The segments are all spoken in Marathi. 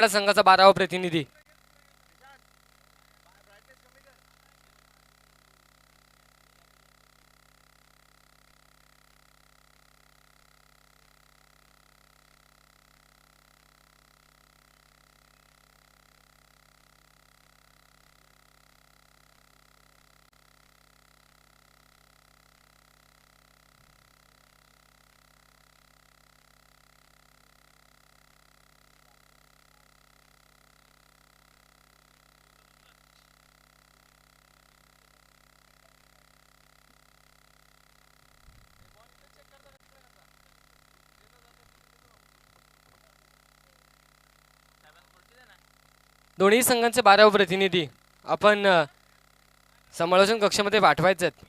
संघाचा 12वा प्रतिनिधी. दोन्ही संघांचे 12वे प्रतिनिधी आपण समालोचन कक्षामध्ये पाठवायचे आहेत.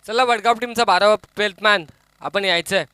चला वडगाव टीमचा 12वा 12th मॅन आपण यायचंय.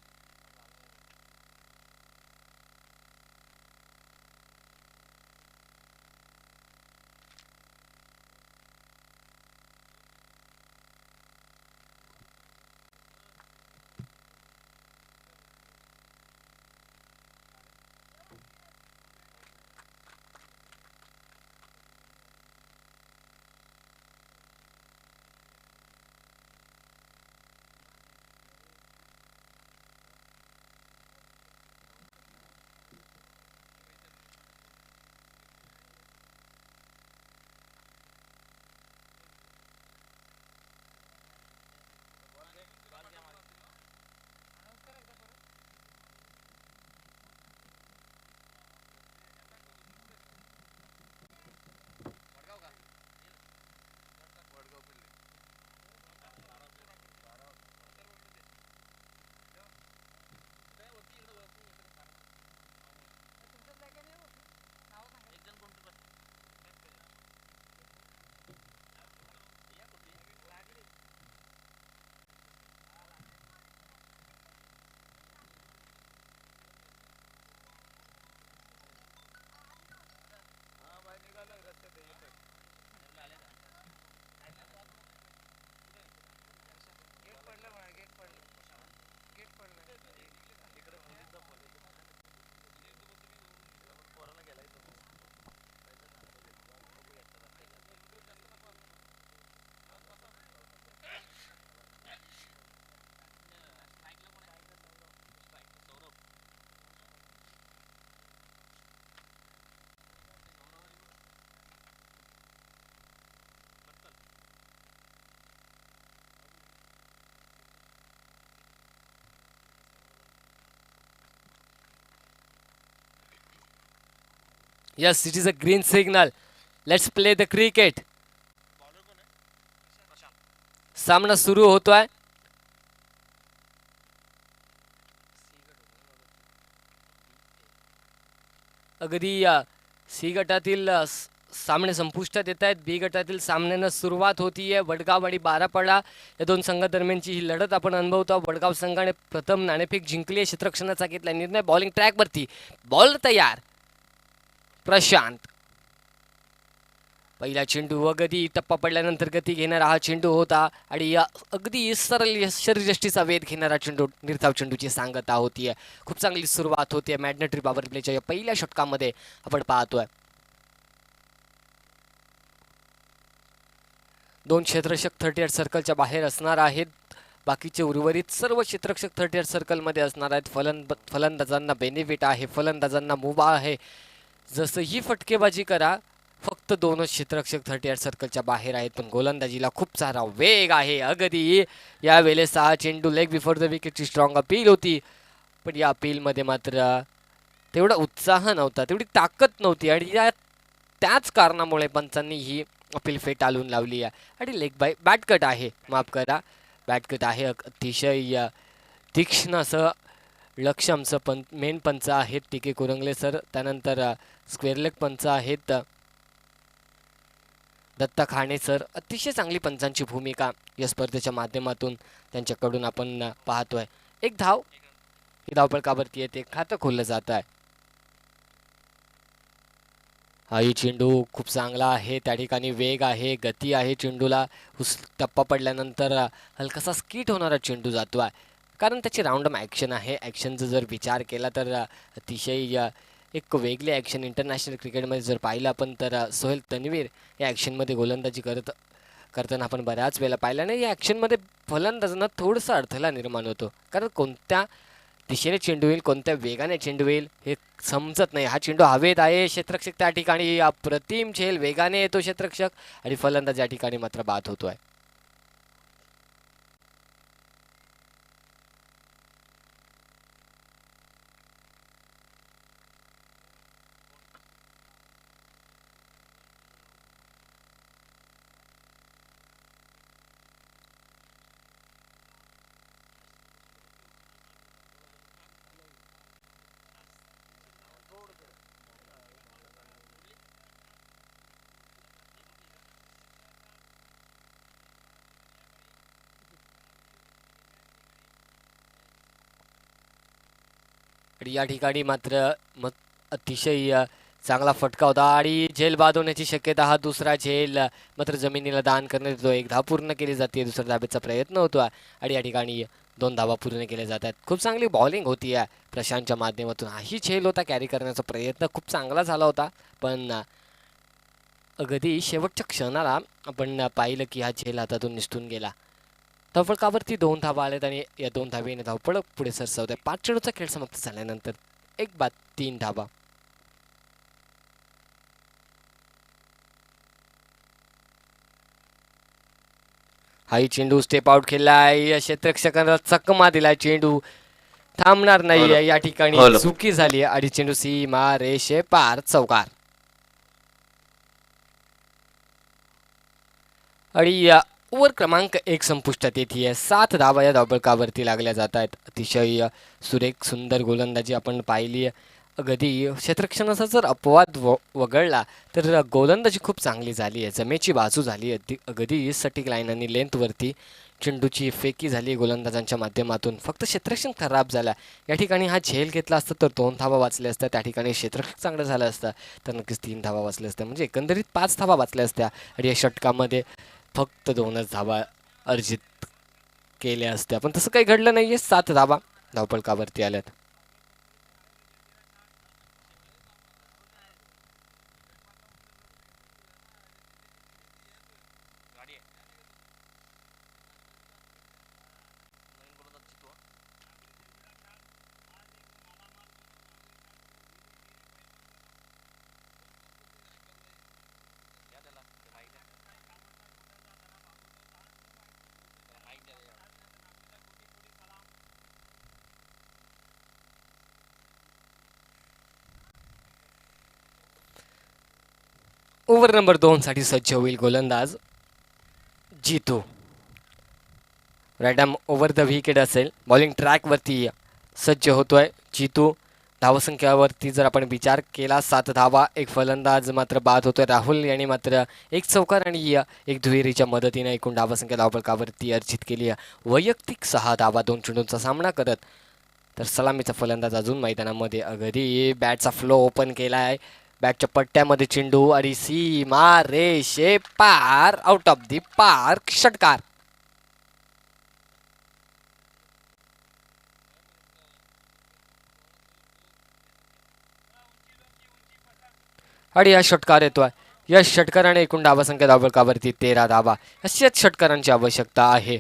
Yes, it is a green signal. Let's play the cricket. सामना सुरू होतोय. अगदी सी गटातील सामने संपुष्टात येत आहेत. बी गटातील सामन्यांना सुरुवात होतीये. वडगाव आणि बारापाडा या दोन संघादरम्यानची ही लढत आपण अनुभवतो. वडगाव संघाने प्रथम नाणेफेक जिंकली. क्षेत्ररक्षणाचा घेतला निर्णय. बॉलिंग ट्रॅकवरती. बॉल तयार. प्रशांत. पहिला चेंडू अगदी टप्पा पडल्यानंतर गती घेणारा हा चेंडू होता आणि अगदी सरळ शरीरयष्टीचा वेध घेणारा चेंडू निर्धाव चेंडूची सांगता होतीये. खूप चांगली सुरुवात होतीये मॅग्नेटरी पॉवर प्लेच्या या पहिल्या षटकामध्ये आपण पाहतोय. दोन क्षेत्ररक्षक 38 सर्कलच्या बाहेर असणार आहेत. बाकीचे उर्वरित सर्व क्षेत्ररक्षक 38 सर्कलमध्ये असणार आहेत. फलंदाजांना बेनिफिट आहे. फलंदाजांना मुभा आहे. जसंही फटकेबाजी करा फक्त दोनच क्षेत्ररक्षक 38 सर्कलच्या बाहेर आहेत. पण गोलंदाजीला खूप सारा वेग आहे. अगदी यावेळेस हा चेंडू लेग बिफोर द विकेटची स्ट्रॉंग अपील होती. पण या अपीलमध्ये मात्र तेवढा उत्साह नव्हता. तेवढी ताकद नव्हती आणि त्याच कारणामुळे पंचांनी ही अपील फेटाळून लावली आहे. आणि लेग बाय बॅटकट आहे. माफ करा बॅटकट आहे. अतिशय तीक्ष्ण असं लक्षमचं मेन पंच आहेत टी.के. कुरंगले सर. त्यानंतर स्क्वेअर लेग पंच आहेत दत्ता खाणे सर. अतिशय चांगली पंचांची भूमिका या स्पर्धेच्या माध्यमातून त्यांच्याकडून आपण पाहतोय. एक धाव ही धावपळकावरती येते. खातं खोललं जात आहे. हाही चेंडू खूप चांगला आहे, त्या ठिकाणी वेग आहे, गती आहे चेंडूला. टप्पा पडल्यानंतर हलकासा स्किट होणारा चेंडू जातो आहे, कारण त्याची राऊंडम ॲक्शन आहे. ॲक्शनचा जर विचार केला तर अतिशय एक वेगळी ॲक्शन इंटरनॅशनल क्रिकेटमध्ये जर पाहिलं आपण तर सोहेल तन्वीर या ॲक्शनमध्ये गोलंदाजी करताना आपण बऱ्याच वेळेला पाहिलं नाही. या ॲक्शनमध्ये फलंदाजांना थोडंसं अडथळा निर्माण होतो, कारण कोणत्या दिशेने चेंडू येईल, कोणत्या वेगाने चेंडू येईल हे समजत नाही. हा चेंडू हवेत आहे, क्षेत्ररक्षक त्या ठिकाणी अप्रतिम झेल वेगाने येतो क्षेत्ररक्षक, आणि फलंदाज या ठिकाणी मात्र बाद होतो आहे. आणि या ठिकाणी मात्र अतिशय चांगला फटका होता आणि झेल बाद होण्याची शक्यता. हा दुसरा झेल मात्र जमिनीला दान करण्यात येतो. एक धाव पूर्ण केली जाते, दुसऱ्या धाब्याचा प्रयत्न होतो आणि या ठिकाणी 2 धावा पूर्ण केल्या जातात. खूप चांगली बॉलिंग होती आहे प्रशांतच्या माध्यमातून. हाही झेल होता, कॅरी करण्याचा प्रयत्न खूप चांगला झाला होता, पण अगदी शेवटच्या क्षणाला आपण पाहिलं की हा झेल हातातून निसटून गेला. धावफलकावरती 2 धावा आल्यात आणि या 2 धावेने धावपळ पुढे सरसावत आहे. 5 चेंडूचा खेळ समाप्त झाल्यानंतर 1 बाद 3 धावा. हाही चेंडू स्टेप आउट केलाय, क्षेत्ररक्षकांना चकमा दिलाय, चेंडू थांबणार नाही. या ठिकाणी चुकी झाली आणि चेंडू सीमा रेषे पार, चौकार. आणि ओव्हर क्रमांक 1 संपुष्टात येते. 7 धावा या धावफलकावरती लागल्या जात आहेत. अतिशय सुरेख सुंदर गोलंदाजी आपण पाहिली. अगदी क्षेत्ररक्षणाचा जर अपवाद वगळला तर गोलंदाजी खूप चांगली झाली आहे, जमेची बाजू झाली. अगदी सटीक लाईन आणि लेंथवरती चेंडूची फेकी झाली गोलंदाजांच्या माध्यमातून. फक्त क्षेत्ररक्षण खराब झाला. या ठिकाणी हा झेल घेतला असता तर 2 धावा वाचल्या असत्या, त्या ठिकाणी क्षेत्ररक्षण चांगलं झालं असतं तर नक्कीच 3 धावा वाचल्या असत्या, म्हणजे एकंदरीत 5 धावा वाचल्या असत्या. आणि या षटकामध्ये फक्त 2च धावा अर्जित केल्या असत्या, पण तसं काही घडलं नाहीये. 7 धावा धावफलकावरती आल्यात. ओव्हर नंबर 2 साठी सज्ज होईल गोलंदाज जितू. रॅडम ओव्हर द विकेट असेल, बॉलिंग ट्रॅकवरती सज्ज होतोय जितू. धावसंख्यावरती जर आपण विचार केला 7 धावा, 1 फलंदाज मात्र बाद होतोय. राहुल यांनी मात्र 1 चौकार आणि 1 दुहेरीच्या मदतीने एकूण धावसंख्या धावफलकावरती अर्जित केली. वैयक्तिक 6 धावा 2 चेंडूंचा सामना करत. तर सलामीचा फलंदाज अजून मैदानामध्ये. अगदी बॅटचा फ्लो ओपन केला आहे, बॅटच्या पट्ट्यामध्ये चेंडू आणि सीमा रेषे पार, आउट ऑफ दी पार्क, षटकार. आणि या षटकार येतोय. या षटकाराने एकूण धावसंख्या धावफलकावरती 13 धावा. अशाच षटकारांची आवश्यकता आहे.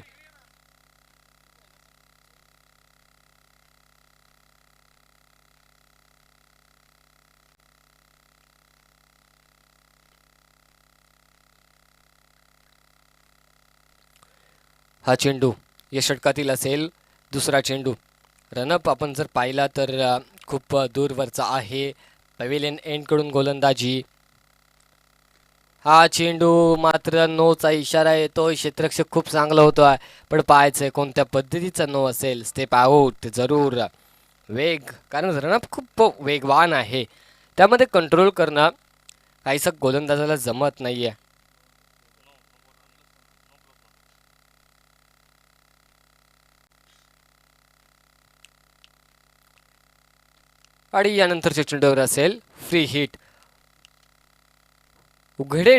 हा चेंडू या षटकातील असेल दुसरा चेंडू. रनअप आपण जर पाहिला तर खूप दूरवरचा आहे. पवेलियन एंडकडून गोलंदाजी. हा चेंडू मात्र नोचा इशारा येतोय. क्षेत्ररक्षक खूप चांगलं होतो आहे, पण पाहायचंय कोणत्या पद्धतीचा नो असेल. स्टेप आउट जरूर. वेग, कारण रनअप खूप वेगवान आहे, त्यामध्ये कंट्रोल करणं काहीसं गोलंदाजाला जमत नाहीये. आणि यानंतरच्या चेंडूवर असेल फ्री हिट. उघडे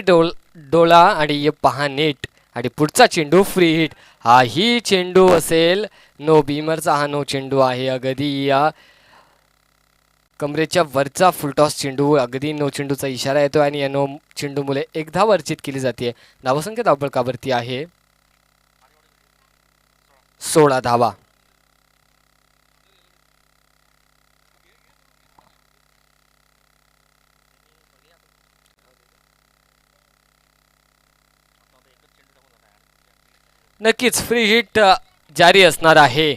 डोळा आणि पहा नीट आणि पुढचा चेंडू फ्री हिट. हाही चेंडू असेल नो बीमरचा. हा नो चेंडू आहे. अगदी या कमरेच्या वरचा फुलटॉस चेंडू. अगदी नो चेंडूचा इशारा येतो आणि या नो चेंडू मुळे एक धाव अर्जित केली जाते. धावसंख्या धावफलकावरती आहे 16 धावा. नक्कीच फ्री हिट जारी असणार आहे.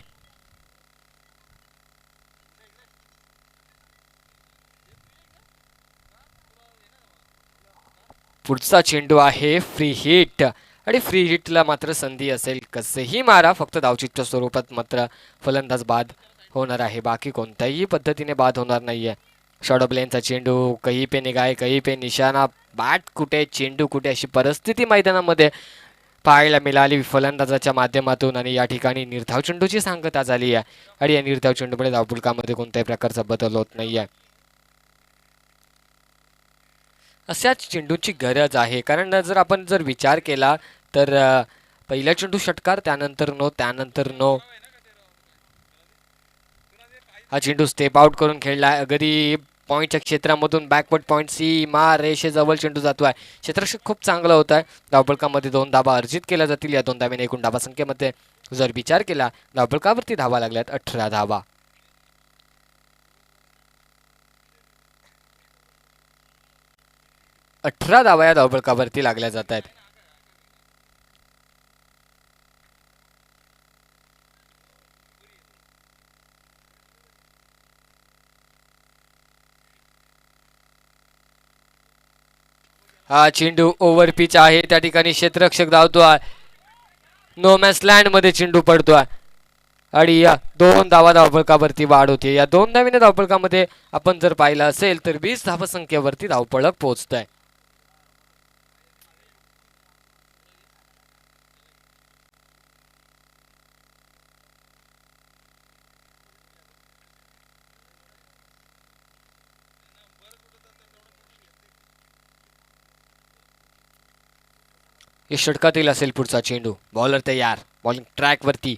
पुढचा चेंडू आहे फ्री हिट आणि फ्री हिटला मात्र संधी असेल. कसेही मारा, फक्त धावचीच्या स्वरूपात मात्र फलंदाज बाद होणार आहे. बाकी कोणत्याही पद्धतीने बाद होणार नाहीये. शॉर्ट प्लेनचा चेंडू कहीं पे निगाहे कहीं पे निशाणा. बॅट कुठे चेंडू कुठे अशी परिस्थिती मैदानामध्ये पाहायला मिळाली फलंदाजाच्या माध्यमातून. आणि या ठिकाणी निर्धाव चेंडूची सांगता झाली आहे आणि या निर्धाव चेंडूमुळे धावफलकामध्ये कोणत्याही प्रकारचा बदल होत नाही आहे. अशाच चेंडूची गरज आहे. कारण जर आपण विचार केला तर पहिला चेंडू षटकार, त्यानंतर नो, त्यानंतर नो. हा चेंडू स्टेप आउट करून खेळला. अगदी पॉईंटच्या क्षेत्रामधून बॅकवर्ड पॉईंट सीमा रेषेजवळ चेंडू जातोय. क्षेत्ररक्षक खूप चांगला होत आहे. धावफलकामध्ये 2 धावा अर्जित केल्या जातील. या 2 धाव्याने एकूण धावा संख्येमध्ये जर विचार केला धावफलकावरती धावा लागल्यात 18 धावा. 18 धावा या धावफलकावरती लागल्या जात आहेत. हा चेंडू ओव्हर पिच आहे. त्या ठिकाणी क्षेत्ररक्षक धावतोय. नो मॅच लँड मध्ये चेंडू पडतोय आणि या 2 धावा धावफलकावरती वाढ होते. या 2 धावीने धावफलकामध्ये आपण जर पाहिलं असेल तर 20 धावसंख्येवरती धावफलक पोहोचत आहे. हे षटकातील असेल पुढचा चेंडू. बॉलर तयार, बॉलिंग ट्रॅक वरती.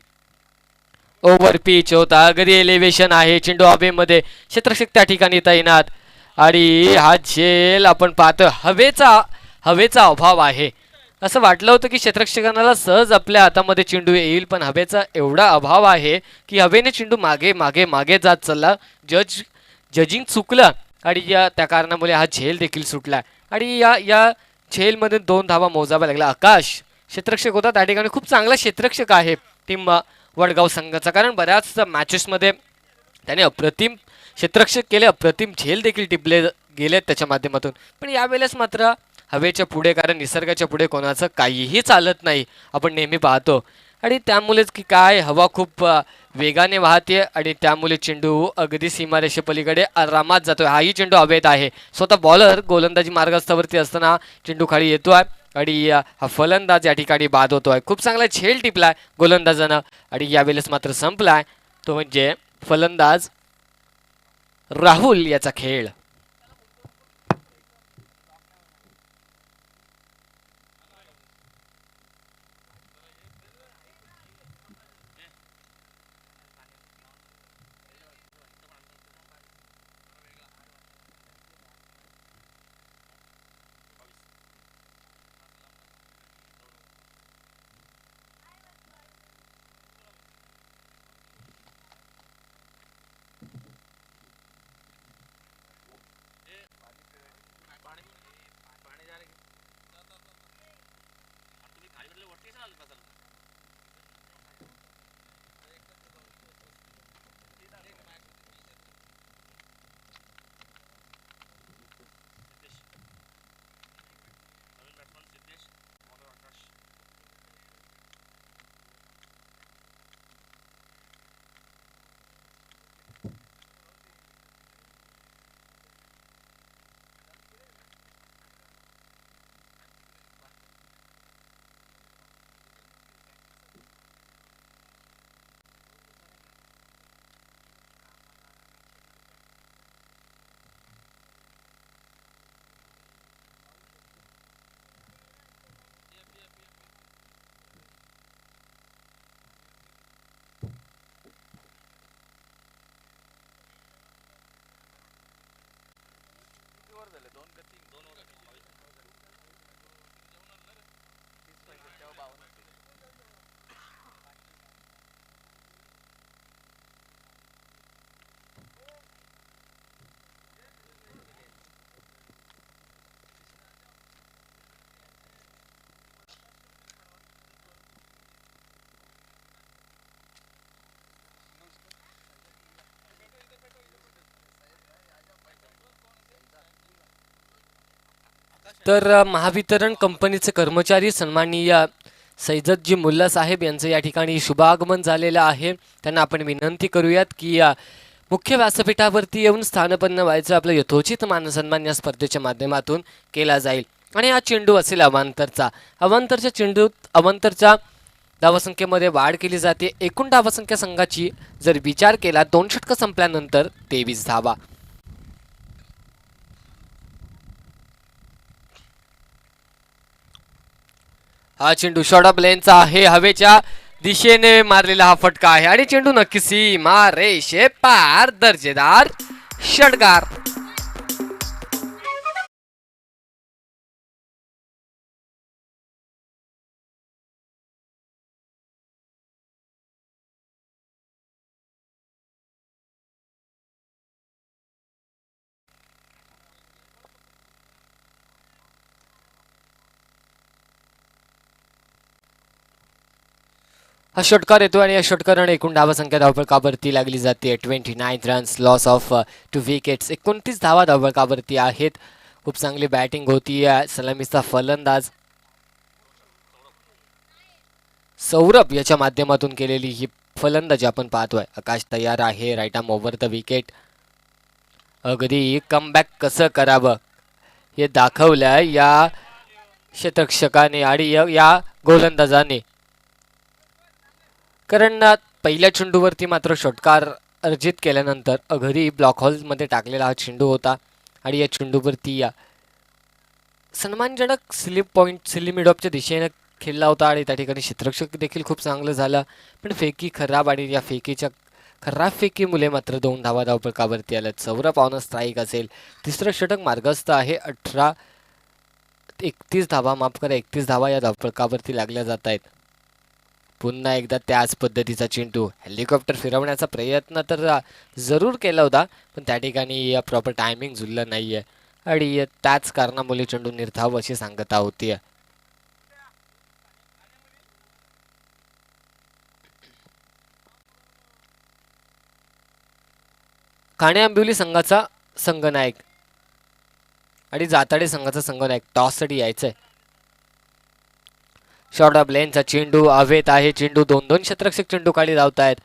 ओव्हर पिच होता. अगदी एलिव्हेशन आहे. चेंडू हवेमध्ये, क्षेत्ररक्षक त्या ठिकाणी तैनात आणि हा झेल आपण पाहतो. हवेचा अभाव आहे. असं वाटलं होतं की क्षेत्ररक्षकांना सहज आपल्या हातामध्ये चेंडू येईल, पण हवेचा एवढा अभाव आहे की हवेने चेंडू मागे मागे मागे जात चालला. जजिंग चुकलं आणि या त्या कारणामुळे हा झेल देखील सुटला आणि या झेलमध्ये 2 धावा मोजाव्या लागल्या. आकाश क्षेत्ररक्षक होता त्या ठिकाणी. खूप चांगला क्षेत्ररक्षक आहे टीम वडगाव संघाचा, कारण बऱ्याच मॅचेसमध्ये त्याने अप्रतिम क्षेत्ररक्षक केले, अप्रतिम झेल देखील टिपले गेले त्याच्या माध्यमातून. पण यावेळेस मात्र हवेच्या पुढे, कारण निसर्गाच्या पुढे कोणाचं काहीही चालत नाही आपण नेहमी पाहतो. आणि त्यामुळेच की काय हवा खूप वेगाने वाहते आणि त्यामुळे चेंडू अगदी सीमारेषेपलीकडे आरामात जातोय. हाही चेंडू हवेत आहे. स्वतः बॉलर गोलंदाजी मार्गस्थावरती असताना चेंडू खाली येतोय आणि हा फलंदाज या ठिकाणी बाद होतोय. खूप चांगला झेल टिपलाय गोलंदाजानं आणि यावेळेस मात्र संपलाय तो म्हणजे फलंदाज राहुल याचा खेळ. तर महावितरण कंपनीचे कर्मचारी सन्माननीय सैयदजी मुल्ला साहेब यांचं या ठिकाणी शुभागमन झालेलं आहे. त्यांना आपण विनंती करूयात की मुख्य व्यासपीठावरती येऊन स्थानपन्न व्हायचं आपलं यथोचित मानसन्मान या स्पर्धेच्या माध्यमातून केला जाईल. आणि हा चेंडू असेल अवांतरच्या चेंडूत अवांतरच्या धावसंख्येमध्ये वाढ केली जाते. एकूण धावसंख्या संघाची जर विचार केला 2 षटकं संपल्यानंतर 23 धावा. हा चेंडू शॉर्ट ऑफ लेनचा आहे. हवेच्या दिशेने मारलेला हा फटका आहे आणि चेंडू नक्की सीमा रेषे पार. दर्जेदार षटकार. हा षटकार येतो आणि या षटकाराने एकूण धावसंख्या धावफलकावरती लागली जाते 29 रन्स, लॉस ऑफ 2 विकेट्स. 29 धावा धावफलकावरती आहेत. खूप चांगली बॅटिंग होती सलामीचा फलंदाज सौरभ याच्या माध्यमातून केलेली ही फलंदाजी आपण पाहतोय. आकाश तयार आहे. Right arm over the wicket. अगदी कमबॅक कसं करावं हे दाखवलं या क्षेत्ररक्षकाने आणि या गोलंदाजाने. कारण पहिल्या चेंडूवरती मात्र षटकार अर्जित केल्यानंतर अघरी ब्लॉक हॉलमध्ये टाकलेला हा चेंडू होता आणि या चेंडूवरती सन्मानजनक सिली मिडऑफच्या दिशेने खेळला होता आणि त्या ठिकाणी क्षेत्ररक्षक देखील खूप चांगलं झालं. पण फेकी खराब आणि या फेकीच्या खराब फेकीमुळे मात्र 2 धावा धावफलकावरती आल्यात. सौरभ ऑन स्ट्राईक असेल. तिसरं षटक मार्गस्थ आहे. 31 धावा माफ करा 31 धावा या धावफलकावरती लागल्या जात आहेत. पुन्हा एकदा त्याच पद्धतीचा चेंडू. हेलिकॉप्टर फिरवण्याचा प्रयत्न तर जरूर केला होता पण त्या ठिकाणी प्रॉपर टायमिंग जुळलं नाही आहे आणि त्याच कारणामुळे चेंडू निर्धाव अशी सांगता होती. खाणे आंबिवली संघाचा संघनायक आणि जाताडे संघाचा संघनायक टॉससाठी यायचंय. शॉर्ट ऑफ लेनचा चेंडू हवेत आहे. चेंडू 2-2 क्षेत्ररक्षक चेंडू खाली धावत आहेत.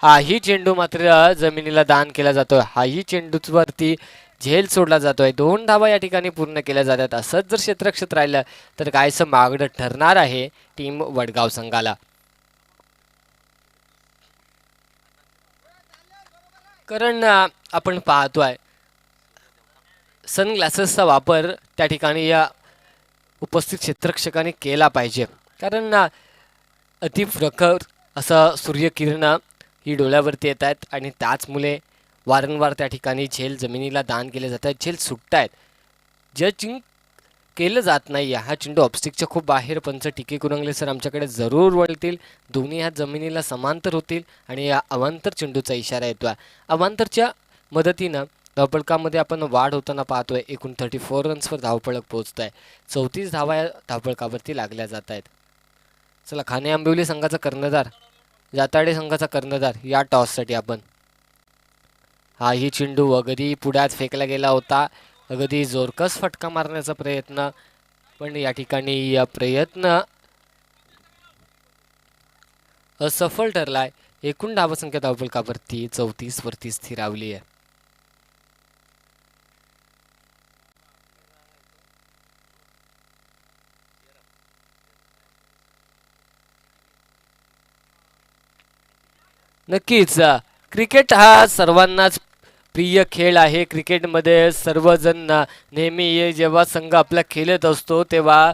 हाही चेंडू मात्र जमिनीला दान केला जातोय. हाही चेंडूवरती झेल सोडला जातोय. 2 धावा या ठिकाणी पूर्ण केल्या जातात. असंच जर क्षेत्ररक्षक राहिलं तर कायसं मागणं ठरणार आहे टीम वडगाव संघाला. कारण आपण पाहतोय सनग्लासेसचा वापर त्या ठिकाणी या उपस्थित क्षेत्ररक्षकाने केला पाहिजे. कारण अतिप्रखर असं सूर्यकिरण ही डोळ्यावरती येत आहेत आणि त्याचमुळे वारंवार त्या ठिकाणी झेल जमिनीला दान केले जात आहेत. झेल सुटत आहेत. जजिंग केलं जात नाही. हा चेंडू ऑब्स्टिकच्या खूप बाहेर. पंच टिके कुरंगले सर आमच्याकडे जरूर वळतील. दोन्ही ह्या जमिनीला समांतर होतील आणि या अवांतर चेंडूचा इशारा येतो. अवांतरच्या मदतीनं धावफलकामध्ये आपण वाढ होताना पाहतोय. एकूण 34 रन्सवर धावफलक पोहोचत आहे. 34 धावा या धावफलकावरती लागल्या जात आहेत. चला खाणे आंबिवली संघाचा कर्णधार जाताडे संघाचा कर्णधार या टॉससाठी आपण. हाही चेंडू अगदी पुढ्यात फेकला गेला होता. अगदी जोरकस फटका मारण्याचा प्रयत्न पण या ठिकाणी प्रयत्न असफल ठरलाय. एकूण धावसंख्या धावफलकावरती 34 वरती स्थिरावली आहे. नक्कीच क्रिकेट हा सर्वांनाच प्रिय खेळ आहे. क्रिकेटमध्ये सर्वजण नेहमी जेव्हा संघ आपला खेळत असतो तेव्हा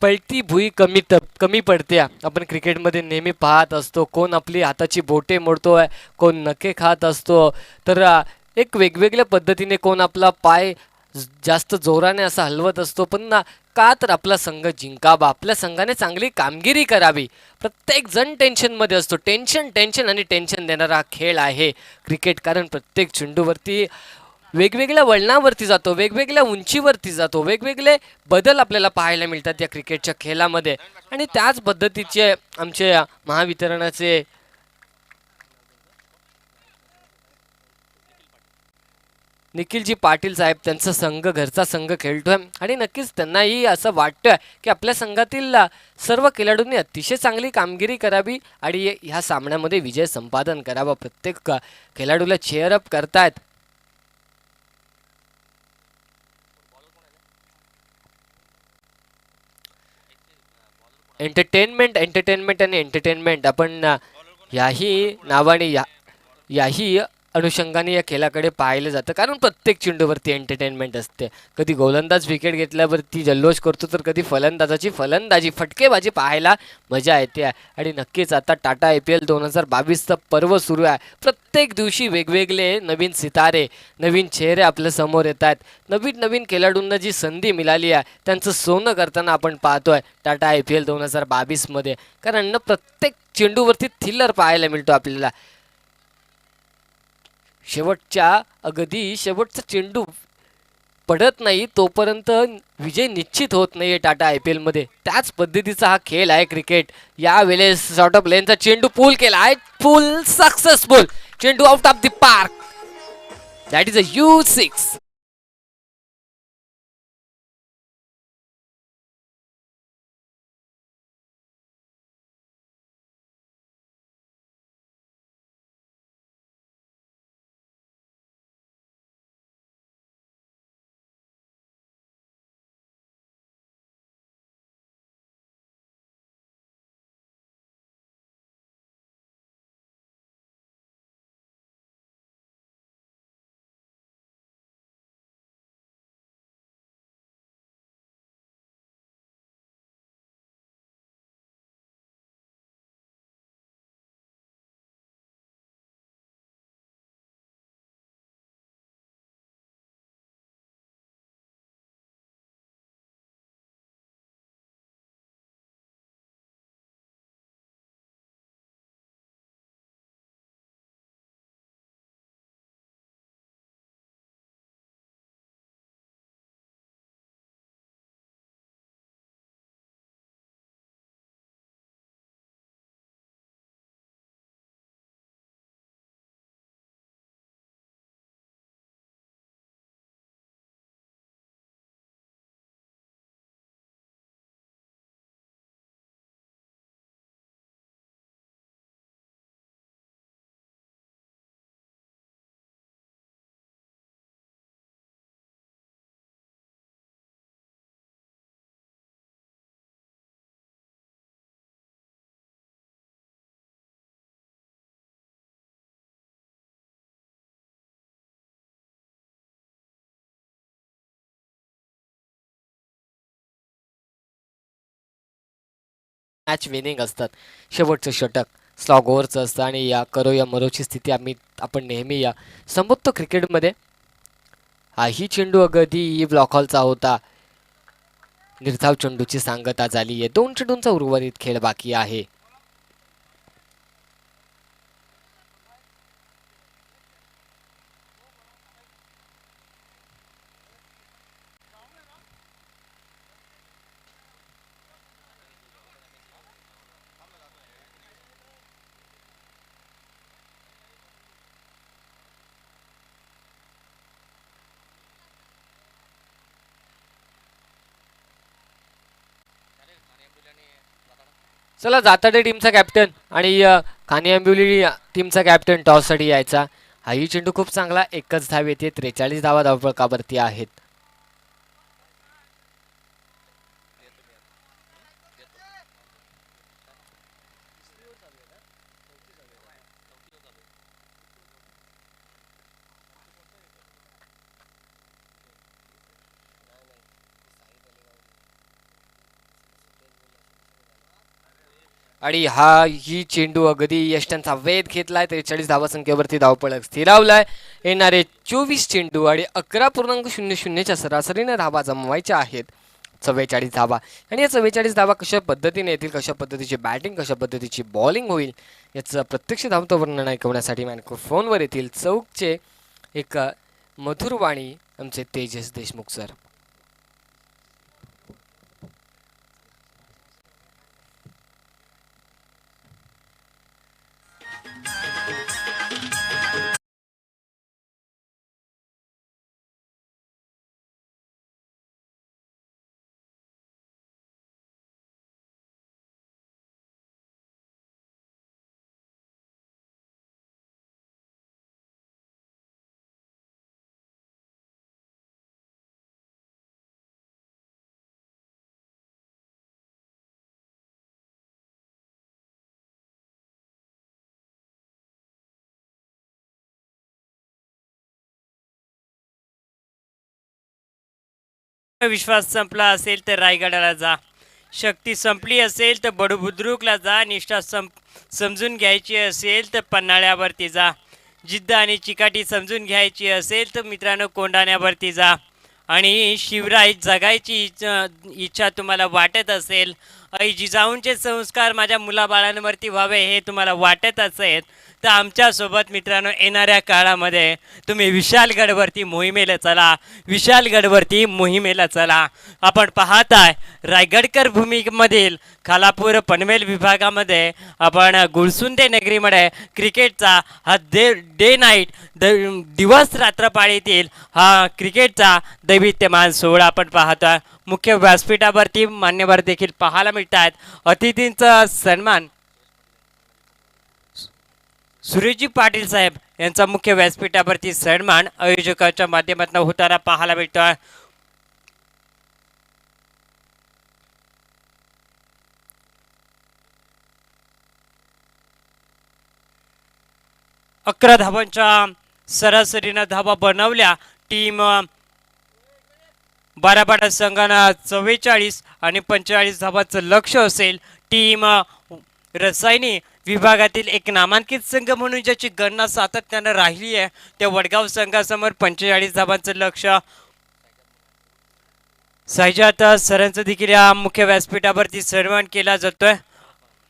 पलटी भुई कमी पडते. आपण क्रिकेटमध्ये नेहमी पाहत असतो कोण आपली हाताची बोटे मोडतो आहे, कोण नखे खात असतो, तर एक वेगवेगळ्या पद्धतीने कोण आपला पाय जास्त जोराने असा हलवत असतो, पण ना का तर आपला संघ जिंकावा, आपल्या संघाने चांगली कामगिरी करावी. प्रत्येक जण टेन्शनमध्ये असतो. टेन्शन टेन्शन आणि टेन्शन देणारा हा खेळ आहे क्रिकेट. कारण प्रत्येक चेंडूवरती वेगवेगळ्या वळणावरती जातो, वेगवेगळ्या उंचीवरती जातो, वेगवेगळे बदल आपल्याला पाहायला मिळतात या क्रिकेटच्या खेळामध्ये. आणि त्याच पद्धतीचे आमचे महावितरणाचे निखिलजी पाटील साहेब, त्यांचा संघ घरचा संघ खेळतोय आणि नक्कीच त्यांनाही असं वाटतंय की आपल्या संघातील सर्व खेळाडूंनी अतिशय चांगली कामगिरी करावी आणि ह्या सामन्यामध्ये विजय संपादन करावा. प्रत्येक खेळाडूला चेअरअप करतायत. एंटरटेनमेंट एंटरटेनमेंट आणि एंटरटेनमेंट आपण याही नावाने याही अनुषंगाने या खेळाकडे पाहिलं जातं. कारण प्रत्येक चेंडूवरती एंटरटेनमेंट असते. कधी गोलंदाज विकेट घेतल्यावरती जल्लोष करतो, तर कधी फलंदाजाची फलंदाजी फटकेबाजी पाहायला मजा येते. आणि नक्कीच आता टाटा IPL 2022चं पर्व सुरू आहे. प्रत्येक दिवशी वेगवेगळे नवीन सितारे, नवीन चेहरे आपल्या समोर येत आहेत. नवीन नवीन खेळाडूंना जी संधी मिळाली आहे त्यांचं सोनं करताना आपण पाहतोय टाटा IPL 2022मध्ये. कारण ना प्रत्येक चेंडूवरती थ्रिलर पाहायला मिळतो आपल्याला. शेवटचा चेंडू पडत नाही तोपर्यंत विजय निश्चित होत नाहीये टाटा IPL मध्ये. त्याच पद्धतीचा हा खेळ आहे क्रिकेट. यावेळेस शॉर्ट ऑफ लेनचा चेंडू पूल केला आहे, पूल सक्सेसफुल. चेंडू out of the park. That is a huge six. Match winning असतात. शेवटचं षटक स्लॉग ओव्हरचं असतं आणि या करो या मरोची स्थिती आपण नेहमी या संबोधतो क्रिकेटमध्ये. हाही चेंडू अगदी ब्लॉक हॉलचा होता. निर्धाव चेंडूची सांगता झाली आहे. 2 चेंडूंचा उर्वरित खेळ बाकी आहे. चला जाताडे टीमचा कॅप्टन आणि खानी आंबिवली टीमचा कॅप्टन टॉससाठी यायचा. हाही चेंडू खूप चांगला. एकच धाव येते. 43 धावा धावफलकावरती आहेत. आणि ही चेंडू अगदी यष्टांचा वेध घेतलाय. 43 धावा संख्येवरती धावपळक स्थिरावलाय. येणारे 24 चेंडू आणि 11.00च्या सरासरीने धावा जमवायच्या आहेत. 44 धावा. आणि या 44 धावा कशा पद्धतीने येतील, कशा पद्धतीची बॅटिंग, कशा पद्धतीची बॉलिंग होईल याचं प्रत्यक्ष धावतं वर्णन ऐकवण्यासाठी मायक्रोफोनवर येतील चौकचे एक मधुरवाणी आमचे तेजस देशमुख सर. विश्वास संपला असेल तर रायगडाला जा, शक्ती संपली असेल तर बडबुद्रुकला जा, निष्ठा समजून घ्यायची असेल तर पन्हाळ्यावरती जा, जिद्द आणि चिकाटी समजून घ्यायची असेल तर मित्रांनो कोंढाण्यावरती जा. आणि शिवराय जगायची इच्छा तुम्हाला वाटत असेल, आई जिजाऊंचे संस्कार माझ्या मुलाबाळांवरती व्हावे हे तुम्हाला वाटत असेल तर आमच्यासोबत मित्रांनो येणाऱ्या काळामध्ये तुम्ही विशालगडवरती मोहिमेला चला, विशालगडवरती मोहिमेला चला. आपण पाहताय रायगडकर भूमीमधील खालापूर पनवेल विभागामध्ये आपण गुळसुंदे नगरीमध्ये क्रिकेटचा हा डे नाईट दिवस रात्र पाळीतील हा क्रिकेटचा दैवित्यमान सोहळा आपण पाहतोय. मुख्य व्यासपीठावरती मान्यवर देखील पाहायला मिळत आहेत. अतिथींचा सन्मान सुरेशजी पाटील साहेब यांचा मुख्य व्यासपीठावरती सन्मान आयोजकाच्या माध्यमातून होताना पाहायला मिळतोय. अकरा धावांच्या सरासरीनं धावा बनवल्या. टीम बाराबाडा संघानं 44 आणि 45 धावांचं लक्ष असेल. टीम रसायनी विभागातील एक नामांकित संघ म्हणून ज्याची गणना सातत्यानं राहिली आहे त्या वडगाव संघासमोर 45 धावांचं लक्ष. साईजात सरांचं देखील या मुख्य व्यासपीठावरती सन्मान केला जातोय.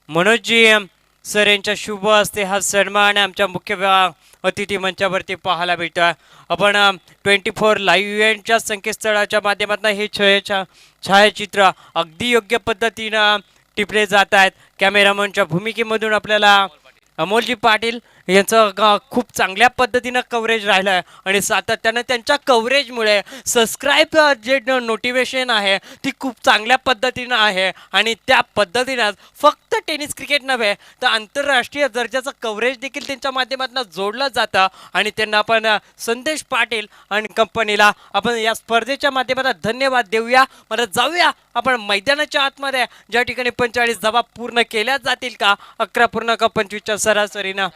मनोजजी सर यांच्या शुभ असते हा सन्मान आमच्या मुख्य अतिथी मंचावरती पाहायला मिळतोय. आपण 24 लाईव्ह इव्हेंटच्या संकेतस्थळाच्या माध्यमातून हे छायाचित्र अगदी योग्य पद्धतीनं टिपले जात आहेत. कॅमेरामनच्या भूमिकेमधून आपल्याला अमोलजी पाटील यांचं खूप चांगल्या पद्धतीनं कव्हरेज राहिलं आहे आणि सातत्यानं त्यांच्या कव्हरेजमुळे सबस्क्राईब जे नोटिफिकेशन आहे ती खूप चांगल्या पद्धतीनं आहे. आणि त्या पद्धतीनं फक्त टेनिस क्रिकेट नव्हे तर आंतरराष्ट्रीय दर्जाचं कव्हरेज देखील त्यांच्या माध्यमातून जोडलं जातं. आणि त्यांना आपण संदेश पाटील आणि कंपनीला आपण या स्पर्धेच्या माध्यमातून धन्यवाद देऊया. मला जाऊया आपण मैदानाच्या आतमध्ये ज्या ठिकाणी 45 धावा पूर्ण केल्या जातील का 11.25च्या सरासरीनं.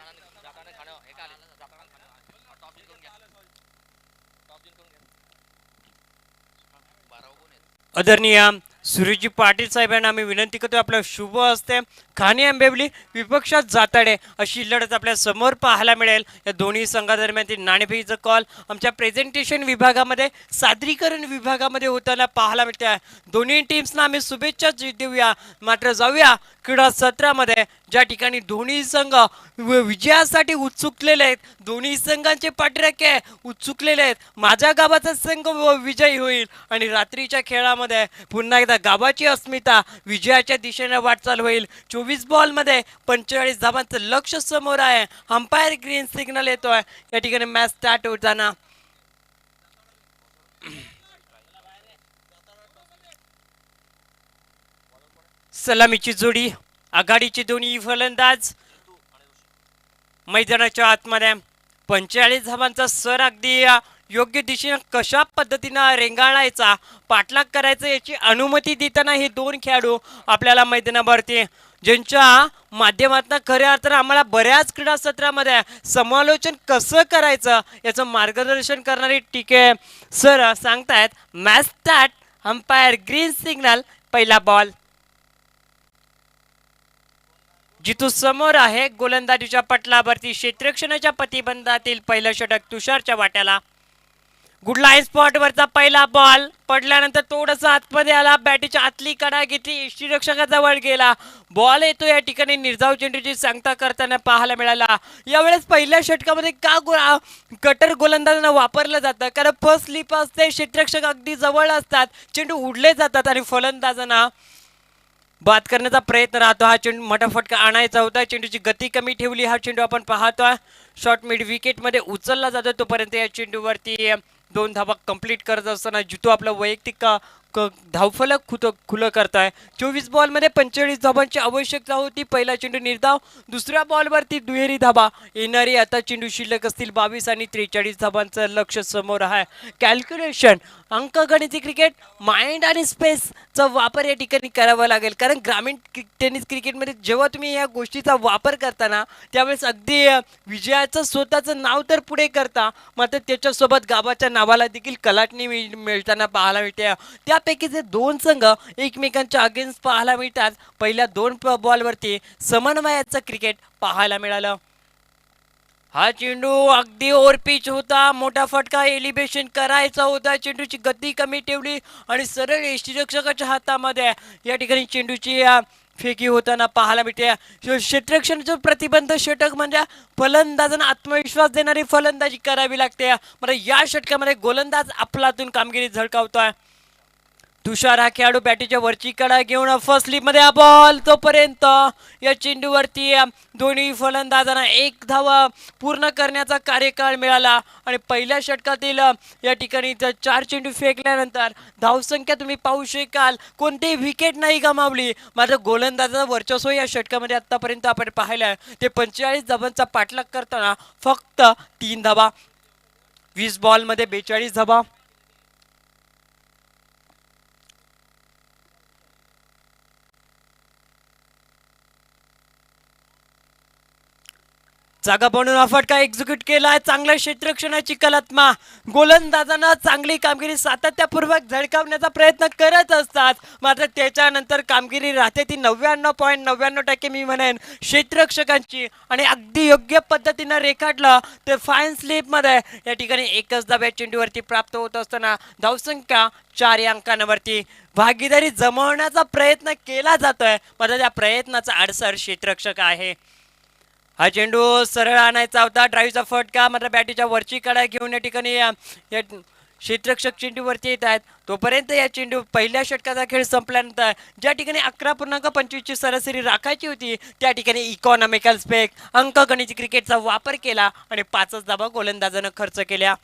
आदरणीय सुरेशजी पाटील साहेबांना आम्ही विनंती करतो आपलं शुभ असते. खाणी आंबेवली विपक्षात जाताडे अशी लढत आपल्या समोर पाहायला मिळेल. या दोन्ही संघादरम्यान नाणेफेकीचा कॉल आमच्या प्रेझेंटेशन विभागामध्ये सादरीकरण विभागामध्ये होताना पाहायला मिळते आहे. दोन्ही टीम्सना आम्ही शुभेच्छा देऊया. मात्र जाऊया क्रीडा सत्रामध्ये ज्या ठिकाणी दोन्ही संघ विजयासाठी उत्सुकलेले आहेत, दोन्ही संघांचे पाठराखे उत्सुकलेले आहेत. माझ्या गावाचा संघ विजयी होईल आणि रात्रीच्या खेळामध्ये पुन्हा एकदा गावाची अस्मिता विजयाच्या दिशेने वाटचाल होईल. 24 बॉलमध्ये 45 धावांचं लक्ष समोर आहे. अंपायर ग्रीन सिग्नल येतोय. या ठिकाणी मॅच स्टार्ट होताना सलामीची जोडी आघाडीचे दोन्ही फलंदाज मैदानाच्या आतमध्ये 45 धावांचा सर अगदी योग्य दिशेने कशा पद्धतीनं रेंगाळायचा पाठलाग करायचा याची अनुमती देताना हे दोन खेळाडू आपल्याला मैदानावरती ज्यांच्या माध्यमातून खऱ्या अर्थानं आम्हाला बऱ्याच क्रीडा सत्रामध्ये समालोचन कसं करायचं याचं मार्गदर्शन करणारे टीके सर सांगतायत. Match start, umpire green signal, पहिला बॉल. जितू समोर आहे गोलंदाजीच्या पटलावरती क्षेत्ररक्षणाच्या प्रतिबंधातील पहिलं षटक तुषारच्या वाट्याला. गुड लाईन स्पॉट वरचा पहिला बॉल पडल्यानंतर थोडस आतमध्ये आला, बॅटीच्या आतली कडा घेतली, यष्टीरक्षकाजवळ गेला, बॉल येतो. या ठिकाणी निर्धाव चेंडूची सांगता करताना पाहायला मिळाला. यावेळेस पहिल्या षटकामध्ये का कटर गोलंदाजांना वापरलं जातं, कारण फर्स्ट स्लिप असते, क्षेत्ररक्षक अगदी जवळ असतात, चेंडू उडले जातात आणि फलंदाजांना बाद करण्याचा प्रयत्न राहतो. हा चेंडू मोठा फटका आणायचा होता, चेंडूची गती कमी ठेवली. हा चेंडू आपण पाहतोय शॉर्ट मिड विकेट मध्ये उचलला जातो. तोपर्यंत या चेंडूवरती 2 धावा कंप्लीट करत असताना जितू आपला वैयक्तिक धावफलक खुलं करताय. 24 बॉल मध्ये 45 धावांची आवश्यकता होती. पहिला चेंडू निर्धाव, दुसऱ्या बॉलवरती दुहेरी धावा येणारी. आता चेंडू शिल्लक असतील 22 आणि 43 धावांचं लक्ष समोर आहे. कॅल्क्युलेशन, अंकगणिती क्रिकेट, माइंड आणि स्पेसचा वापर या ठिकाणी करावा लागेल, कारण ग्रामीण टेनिस क्रिकेटमध्ये जेव्हा तुम्ही या गोष्टीचा वापर करताना त्यावेळेस अगदी विजयाचं स्वतःचं नाव तर पुढे करता, मात्र त्याच्यासोबत गावाच्या नावाला देखील कलाटणी मिळताना पाहायला मिळते. त्यापैकी जे 2 संघ एकमेकांच्या अगेन्स्ट पाहायला मिळतात, पहिल्या 2 बॉलवरती समन्वयाचं क्रिकेट पाहायला मिळालं. हा चेंडू अगदी ओव्हरपिच होता, मोठा फटका एलिव्हेशन करायचा होता, चेंडूची गती कमी ठेवली आणि सरळ यष्टीरक्षकाच्या हातामध्ये या ठिकाणी चेंडूची फेकी होताना पाहायला मिळते. क्षेत्ररक्षणाचं प्रतिबंध षटक म्हणजे फलंदाजांना आत्मविश्वास देणारी फलंदाजी करावी लागते. मला या षटकामध्ये गोलंदाज आपलातून कामगिरी झळकावतोय. तुषार हा खेळाडू बॅटीच्या वरची कडा घेऊन फर्स्ट स्लिप मध्ये हा बॉल, तोपर्यंत या चेंडूवरती दोन्ही फलंदाजांना 1 धावा पूर्ण करण्याचा कार्यकाळ मिळाला आणि पहिल्या षटकातील या ठिकाणी 4 चेंडू फेकल्यानंतर धावसंख्या तुम्ही पाहू शकाल, कोणतीही विकेट नाही गमावली. मात्र गोलंदाजाचा वर्चस्व या षटकामध्ये आतापर्यंत आपण पाहिलं ते 45 धावांचा पाठलाग करताना फक्त 3 धावा, 20 बॉल मध्ये 42 धावा. जागा बनवून हा फटका एक्झिक्यूट केलाय. चांगल्या क्षेत्ररक्षणाची कलात्मा, गोलंदाजांना चांगली कामगिरी सातत्यपूर्वक झळकावण्याचा प्रयत्न करत असतात, मात्र त्याच्यानंतर कामगिरी राहते ती 99.99% मी म्हणेन क्षेत्ररक्षकांची. आणि अगदी योग्य पद्धतीनं रेखाटलं तर फाईन स्लिपमध्ये या ठिकाणी एकच धाब्या चेंडूवरती प्राप्त होत असताना धावसंख्या 4 या अंकांवरती भागीदारी जमवण्याचा प्रयत्न केला जातोय, मात्र त्या प्रयत्नाचा अडसर क्षेत्ररक्षक आहे. हा चेंडू सरळ आणायचा होता, ड्राईव्हचा फटका, मात्र बॅटीच्या वरची कडा घेऊन या ठिकाणी क्षेत्ररक्षक चेंडूवरती येत आहेत. तोपर्यंत या चेंडू पहिल्या षटकाचा खेळ संपल्यानंतर ज्या ठिकाणी 11.25 ची सरासरी राखायची होती त्या ठिकाणी इकॉनॉमिकल स्पेक अंकगणित क्रिकेटचा वापर केला आणि 5च धावा गोलंदाजानं खर्च केल्या.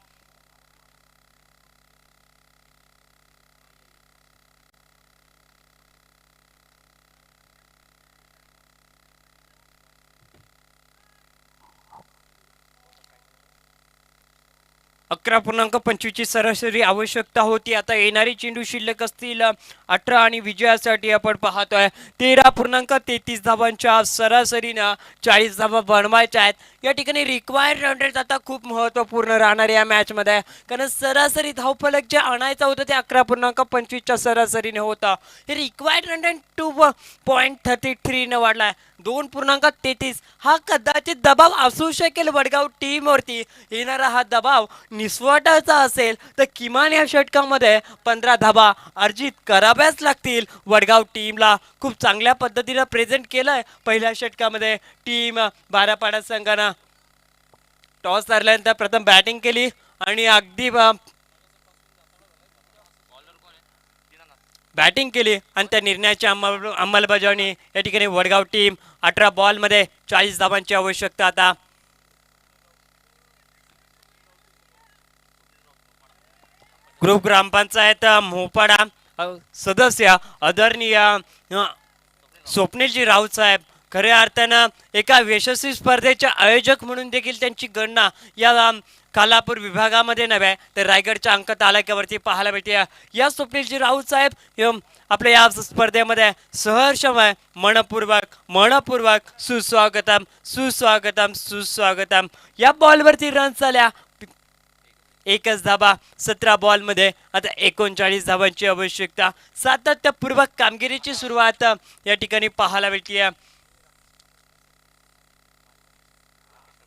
अकरा पूर्णांक 25 ची सरासरी आवश्यकता होती. आता येणारी चेंडू शिल्लक असतील 18 आणि विजयासाठी आपण पाहतोय 13.33 धावांच्या सरासरीनं 40 धावा बनवायच्या आहेत. या ठिकाणी रिक्वायर्ड रन रेट आता खूप महत्त्वपूर्ण राहणार या मॅच मध्ये, कारण सरासरी धावफलक जे आणायचं होतं ते 11.25 च्या सरासरीने होतं. हे रिक्वायर्ड रन रेट 2.33 ने वाढलाय. 2.33 हा कदाचित दबाव असू शकेल वडगाव टीमवरती. येणारा हा दबाव निस्वाटाचा असेल तर किमान या षटकामध्ये 15 धावा अर्जित कराव्याच लागतील. वडगाव टीमला खूप चांगल्या पद्धतीने प्रेझेंट केलंय पहिल्या षटकामध्ये. टीम 12 संघानं टॉस हरल्यानंतर प्रथम बॅटिंग केली आणि अगदी बॅटिंग केली आणि त्या निर्णयाची अंमलबजावणी या ठिकाणी वडगाव टीम 18 बॉल मध्ये 40 धावांची आवश्यकता. आता ग्रुप ग्रामपंचायत मोपाडा सदस्य आदरणीय स्वप्नीलजी राऊत साहेब खऱ्या अर्थानं एका यशस्वी स्पर्धेचे आयोजक म्हणून देखील त्यांची गणना या कालापूर विभागामध्ये नव्हे तर रायगडच्या अंक तालुक्यावरती पाहायला मिळते. या स्वप्नीलजी राऊत साहेब आपल्या या स्पर्धेमध्ये सहर्षमय मनपूर्वक सुस्वागतम सुस्वागतम सुस्वागतम. या बॉलवरती रन्स झाल्या 1च धाबा 17 बॉल मध्ये. आता 39 धावांची आवश्यकता. सातत्यपूर्वक कामगिरीची सुरुवात या ठिकाणी पाहायला मिळते.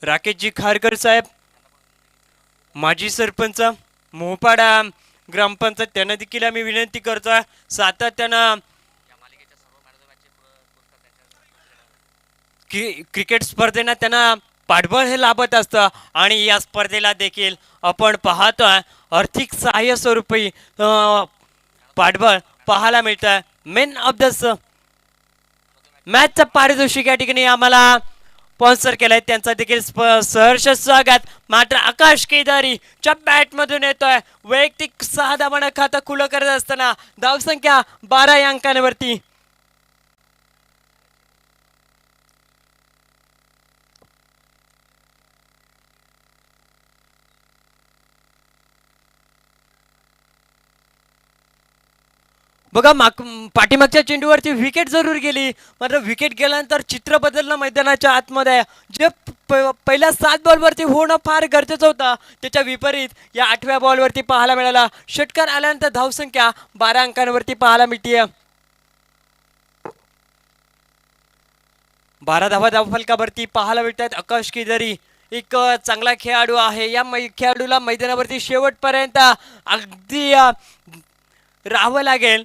राकेशजी खारकर साहेब, माजी सरपंच मोहपाडा ग्रामपंचायत, त्यांना देखील आम्ही विनंती करतोय सातत्यानं क्रिकेट स्पर्धेना त्यांना पाठबळ हे लाभत असतं आणि या स्पर्धेला देखील आपण पाहतोय आर्थिक सहाय्य स्वरूपी पाठबळ पाहायला मिळतं. मेन ऑफ द मॅचचं पारितोषिक या ठिकाणी आम्हाला स्पॉन्सर केलंय, त्यांचा देखील सहर्ष स्वागत. मात्र आकाश केदारी च्या बॅट मधून येतोय, वैयक्तिक 6 धावांना खातं खुलं करत असताना धावसंख्या 12 या अंकांवरती. बघा पाठीमागच्या चेंडूवरती विकेट जरूर गेली, मात्र विकेट गेल्यानंतर चित्र बदलणं मैदानाच्या आतमध्ये जे पहिल्या 7 बॉलवरती होणं फार गरजेचं होतं, त्याच्या विपरीत या 8व्या बॉलवरती पाहायला मिळाला. षटकार आल्यानंतर धावसंख्या 12 अंकांवरती पाहायला मिळते. 12 धावा धावफलकावरती पाहायला मिळतात. आकाश केदारी एक चांगला खेळाडू आहे, या खेळाडूला मैदानावरती शेवटपर्यंत अगदी राहावं लागेल.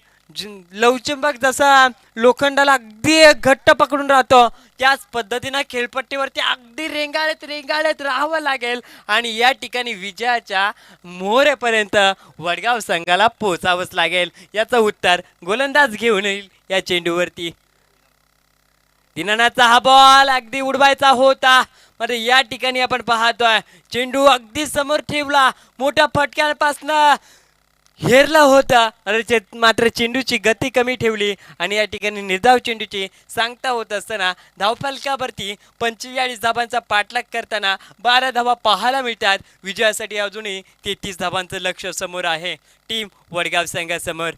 लवचिंबक जसा लोखंडाला अगदी घट्ट पकडून राहतो, त्याच पद्धतीनं खेळपट्टीवरती अगदी रेंगाळत राहावं लागेल आणि या ठिकाणी विजयाच्या मोहरेपर्यंत वडगाव संघाला पोहोचावंच लागेल. याचं उत्तर गोलंदाज घेऊन येईल या चेंडूवरती. दिनानाथचा हा बॉल अगदी उडवायचा होता, मात्र या ठिकाणी आपण पाहतोय चेंडू अगदी समोर ठेवला, मोठ्या फटक्यापासून हेरला होता, मात्र चेंडूची गती कमी ठेवली आणि या ठिकाणी निर्धाव चेंडूची सांगता होत असताना धावफलकावरती 45 धावांचा पाठलाग करताना 12 धावा पाहायला मिळतात. विजयासाठी अजूनही 33 धावांचं लक्ष समोर आहे टीम वडगाव संघासमोर.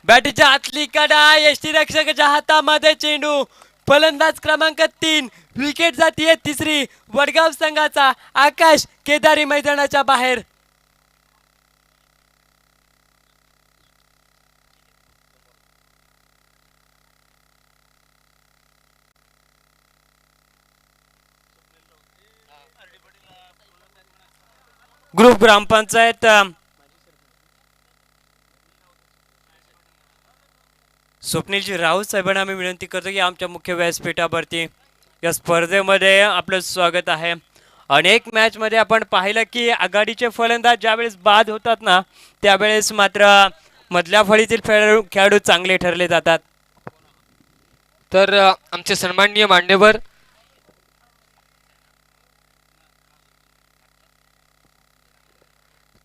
बॅटच्या आतली कडा, यष्टीरक्षकाच्या हातामध्ये चेंडू, फलंदाज क्रमांक 3, विकेट जातीये 3री वडगाव संघाचा. आकाश केदारी मैदानाच्या बाहेर. ग्रुप ग्रामपंचायत स्वप्नीलजी राऊत साहेबांना आम्ही विनंती करतो की आमच्या मुख्य व्यासपीठावरती या स्पर्धेमध्ये आपलं स्वागत आहे. अनेक मॅचमध्ये आपण पाहिलं की आघाडीचे फलंदाज ज्यावेळेस बाद होतात ना, त्यावेळेस मात्र मधल्या फळीतील खेळाडू चांगले ठरले जातात. तर आमचे सन्माननीय मान्यवर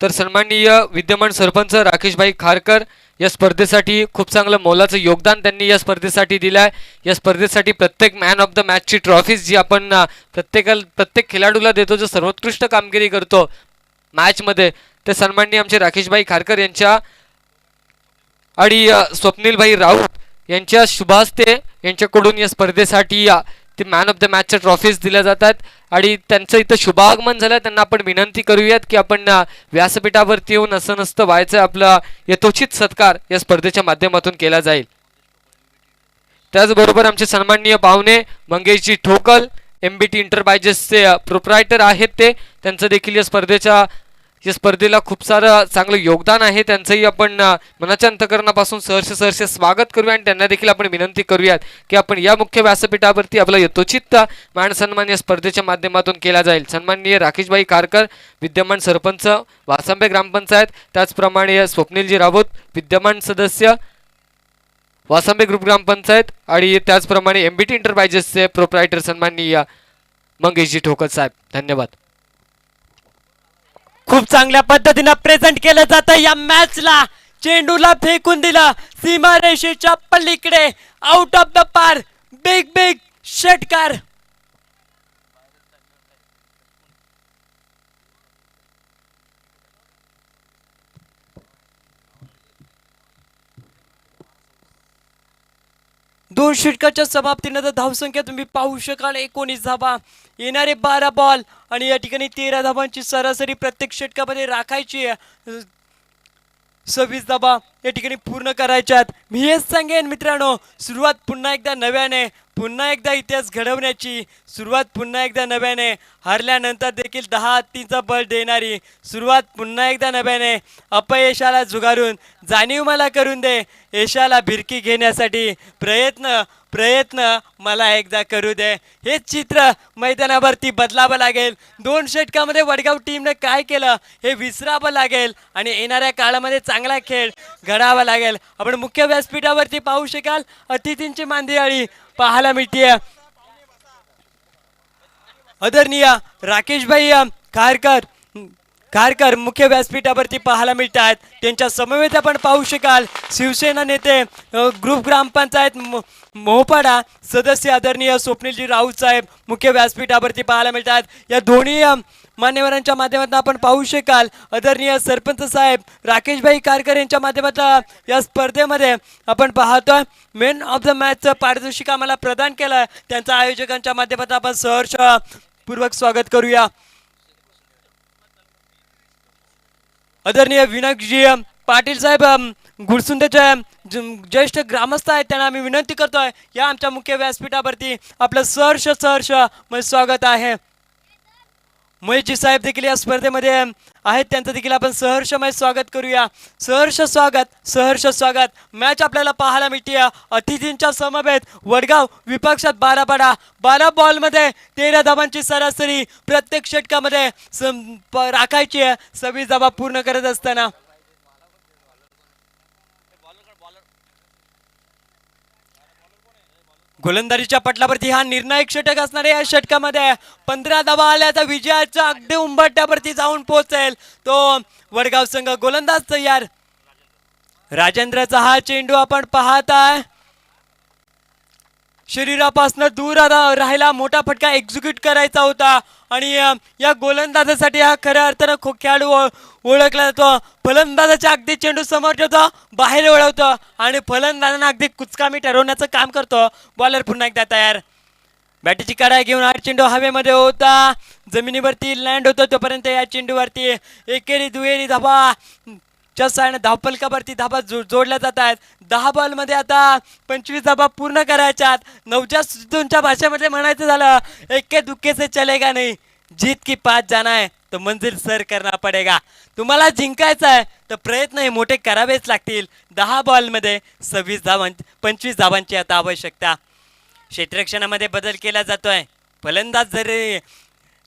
सन्माननीय विद्यमान सरपंच राकेशभाई खारकर या स्पर्धेसाठी खूप चांगलं मोलाचं योगदान त्यांनी या स्पर्धेसाठी दिलं आहे. या स्पर्धेसाठी प्रत्येक मॅन ऑफ द मॅचची ट्रॉफीज जी आपण प्रत्येक खेळाडूला देतो, जो सर्वोत्कृष्ट कामगिरी करतो मॅचमध्ये, ते सन्माननीय आमचे राकेशभाई खारकर यांच्या आणि स्वप्नीलभाई राऊत यांच्या शुभास्ते यांच्याकडून या स्पर्धेसाठी ते मॅन ऑफ द मॅचच्या ट्रॉफीज दिल्या जातात आणि त्यांचं इथं शुभागमन झालं. त्यांना आपण विनंती करूयात की आपण व्यासपीठावरती येऊन असं नसतं व्हायचं, आपला यथोचित सत्कार या स्पर्धेच्या माध्यमातून केला जाईल. त्याचबरोबर आमचे सन्माननीय पाहुणे मंगेशजी ठोकल, MBT इंटरप्राइजेसचे प्रोप्रायटर आहेत, त्यांचं देखील या स्पर्धेला खूप सारं चांगलं योगदान आहे. त्यांचंही आपण मनाच्या अंतकरणापासून सहर्ष स्वागत करूया आणि त्यांना देखील आपण विनंती करूयात की आपण या मुख्य व्यासपीठावरती आपला यथोचित मान सन्मान या स्पर्धेच्या माध्यमातून केला जाईल. सन्माननीय राकेशभाई खारकर विद्यमान सरपंच वासंबे ग्रामपंचायत, त्याचप्रमाणे स्वप्नीलजी राऊत विद्यमान सदस्य वासंबे ग्रुप ग्रामपंचायत आणि त्याचप्रमाणे MBT इंटरप्राइजेसचे प्रोप्रायटर सन्माननीय मंगेशजी ठोकल साहेब. धन्यवाद. खूप चांगल्या पद्धतीने प्रेझेंट केलं जातं या मॅचला. चेंडूला फेकून दिला सीमारेषेच्या पलीकडे, आउट ऑफ द पार, बिग षटकार. दोन षटकाच्या समाप्तीनंतर धावसंख्या तुम्ही पाहू शकाल 19 धावा, येणारे 12 बॉल आणि या ठिकाणी 13 धावांची सरासरी प्रत्येक षटकामध्ये राखायची. 26 धाबा या ठिकाणी पूर्ण करायच्यात. मी हेच सांगेन मित्रांनो, सुरुवात पुन्हा एकदा नव्याने, पुन्हा एकदा इतिहास घडवण्याची सुरुवात, पुन्हा एकदा नव्याने, हारल्यानंतर देखील 10 हत्तींचा बळ देणारी सुरुवात, पुन्हा एकदा नव्याने, अपयशाला झुगारून जाणीव मला करून दे, यशाला भिरकी घेण्यासाठी प्रयत्न प्रयत्न मला एकदा करू दे. हे चित्र मैदानावरती बदलावं लागेल. 2 षटकामध्ये वडगाव टीमने काय केलं हे विसरावं लागेल आणि येणाऱ्या काळामध्ये चांगला खेळ घडावा लागेल. आपण मुख्य व्यासपीठावरती पाहू शकाल अतिथींची मांदियाळी पाहायला मिळते. आदरणीय राकेशभाई खारकर मुख्य व्यासपीठावरती पाहायला मिळतात. त्यांच्या समवेत आपण पाहू शकाल शिवसेना नेते ग्रुप ग्रामपंचायत मोहपाडा सदस्य आदरणीय स्वप्नीलजी राऊत साहेब मुख्य व्यासपीठावरती पाहायला मिळतात. या दोन्ही मान्यवरांच्या माध्यमातून आपण पाहू शकाल आदरणीय सरपंच साहेब राकेशभाई खारकर यांच्या माध्यमातून या स्पर्धेमध्ये आपण पाहतोय मॅन ऑफ द मॅचचं पारितोषिक आम्हाला प्रदान केलं. त्यांच्या आयोजकांच्या माध्यमातून आपण सहर्ष पूर्वक स्वागत करूया. आदरणीय विनायकजी पाटील साहेब गुरसुंदेचे ज्येष्ठ ग्रामस्थ आहेत, त्यांना आम्ही विनंती करतोय या आमच्या मुख्य व्यासपीठावरती आपलं सहर्ष स्वागत आहे. महेशजी साहेब देखील या स्पर्धेमध्ये आहेत, त्यांचं देखील आपण सहर्षमय स्वागत करूया. सहर्ष स्वागत. मॅच आपल्याला पाहायला मिळते अतिथींच्या समवेत. वडगाव विपक्षात 12 बॉलमध्ये 13 धावांची सरासरी प्रत्येक षटकामध्ये राखायची आहे. 26 धावा पूर्ण करत असताना गोलंदाजीच्या पटलावरती हा निर्णायक षटक असणार आहे. या षटकामध्ये 15 धावा आल्या तर विजयाच्या अगदी उंबरठ्यावरती जाऊन पोहोचेल तो वडगाव संघ. गोलंदाज तयार. राजेंद्रचा हा चेंडू आपण पाहताय शरीरापासून दूर राहिला, मोठा फटका एक्झिक्यूट करायचा होता आणि या गोलंदाजासाठी हा खऱ्या अर्थानं खेळाडू ओळखला जातो. फलंदाजाच्या अगदी चेंडू समोर ठेवतो, बाहेर वळवतो आणि फलंदाजांना अगदी कुचकामी ठरवण्याचं काम करतो. बॉलर पुन्हा एकदा तयार. बॅटीची कडाई घेऊन हा चेंडू हवेमध्ये होता, जमिनीवरती लँड होतो. तोपर्यंत या चेंडूवरती एकेरी दुहेरी धाबा च्या साहाय्याने धावफलकावरती धाबा जोडल्या जात आहेत. 10 बॉलमध्ये आता 25 धाबा पूर्ण करायच्यात. नवजात सिद्धूंच्या भाषेमध्ये म्हणायचं झालं एक्के दुक्के से चलेगा नहीं, जीत की पास जाना है तो मंजिल सर करना पडेगा. तुम्हाला जिंकायचं आहे तर प्रयत्न हे मोठे करावेच लागतील. 10 बॉलमध्ये 25 धावांची आता आवश्यकता. क्षेत्ररक्षणामध्ये बदल केला जातोय. फलंदाज जरी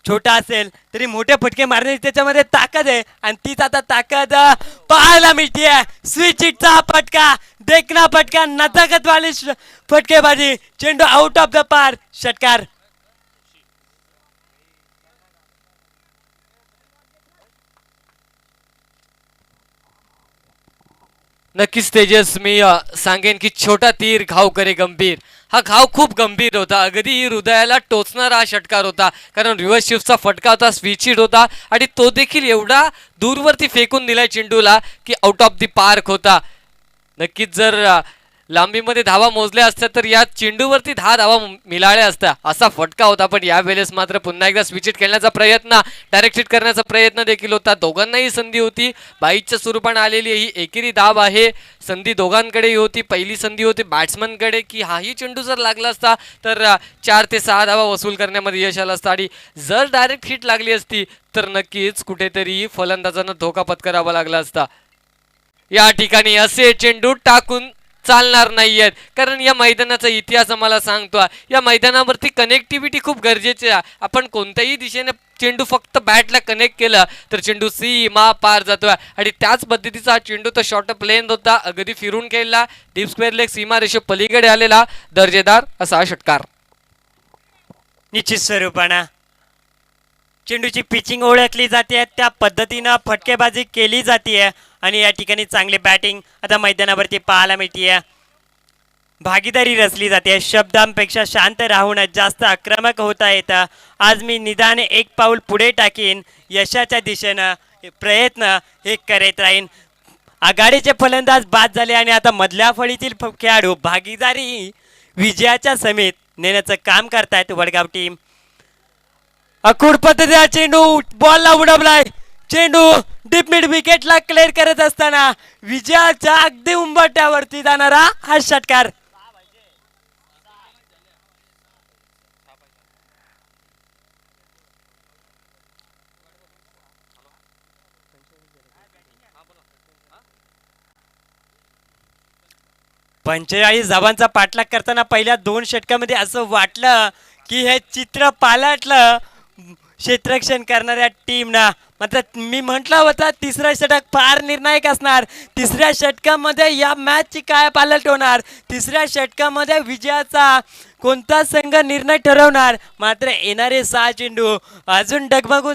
छोटा असेल तरी मोठे फटके मारण्याची त्याच्यामध्ये ताकद आहे आणि तीच आता ताकद पाहायला मिळते. स्विच हिटचा हा फटका, देखना फटका, नजाकत वाली फटकेबाजी, चेंडू आउट ऑफ द पार, षटकार. नक्कीच तेजस, मी सांगेन की छोटा तीर घाव करे गंभीर. हा घाव खूप गंभीर होता, अगदी हृदयाला टोचणारा हा षटकार होता. कारण रिव्हर्स शिफ्टचा फटका होता, स्विच हिट होता आणि तो देखील एवढा दूरवरती फेकून दिलाय चेंडूला की आउट ऑफ दी पार्क होता. नक्कीच जर लांबीमध्ये धावा मोजल्या असत्या तर या चेंडूवरती 10 धावा मिळाल्या असत्या, असा फटका होता. पण यावेळेस मात्र पुन्हा एकदा स्विच हिट खेळण्याचा प्रयत्न, डायरेक्ट हिट करण्याचा प्रयत्न देखील होता. दोघांनाही संधी होती. बाईच्या स्वरूपाने आलेली ही एकेरी धाव आहे. संधी दोघांकडेही होती. पहिली संधी होती बॅट्समनकडे की हाही चेंडू जर लागला असता तर 4 ते 6 धावा वसूल करण्यामध्ये यश आलं असतं आणि जर डायरेक्ट हिट लागली असती तर नक्कीच कुठेतरी फलंदाजांना धोका पत्करावा लागला असता. या ठिकाणी असे चेंडू टाकून चालणार नाहीयेत, कारण या मैदानाचा इतिहास आम्हाला सांगतो या मैदानावरती कनेक्टिव्हिटी खूप गरजेची आहे. आपण कोणत्याही दिशेने चेंडू फक्त बॅटला कनेक्ट केला तर चेंडू सीमा पार जातोय आणि त्याच पद्धतीचा हा चेंडू तर शॉर्ट प्लेन होता, अगदी फिरून खेळला, डीप स्क्वेअर लेग सीमा रेषे पलीकडे आलेला दर्जेदार असा षटकार. निश्चित स्वरूपानं चेंडूची पिचिंग ओळखली जाते, त्या पद्धतीनं फटकेबाजी केली जाते आणि या ठिकाणी चांगली बॅटिंग आता मैदानावरती पाहायला मिळते. भागीदारी रचली जाते. शब्दांपेक्षा शांत राहून जास्त आक्रमक होता येतं. आज मी निदान एक पाऊल पुढे टाकीन, यशाच्या दिशेनं प्रयत्न हे करत राहीन. आघाडीचे फलंदाज बाद झाले आणि आता मधल्या फळीतील खेळाडू भागीदारी विजयाच्या समेत नेण्याचं काम करतायत वडगाव टीम. अकुर पद्धतीचा चेंडू बॉलला उडवलाय, चेंडू डीप मिड विकेटला क्लिअर करत असताना विजयाच्या अगदी उंबरठ्यावरती जाणारा हा षटकार. पंचेचाळीस धावांचा पाठलाग करताना पहिल्या 2 षटकामध्ये असं वाटलं की हे चित्र पालटलं क्षेत्ररक्षण करणाऱ्या टीमना. मात्र मी म्हटलं होतं तिसरं षटक फार निर्णायक असणार. तिसऱ्या षटकामध्ये या मॅचची काय पालट होणार, तिसऱ्या षटकामध्ये विजयाचा कोणता संघ निर्णय ठरवणार. मात्र येणारे 6 चेंडू अजून डगमगून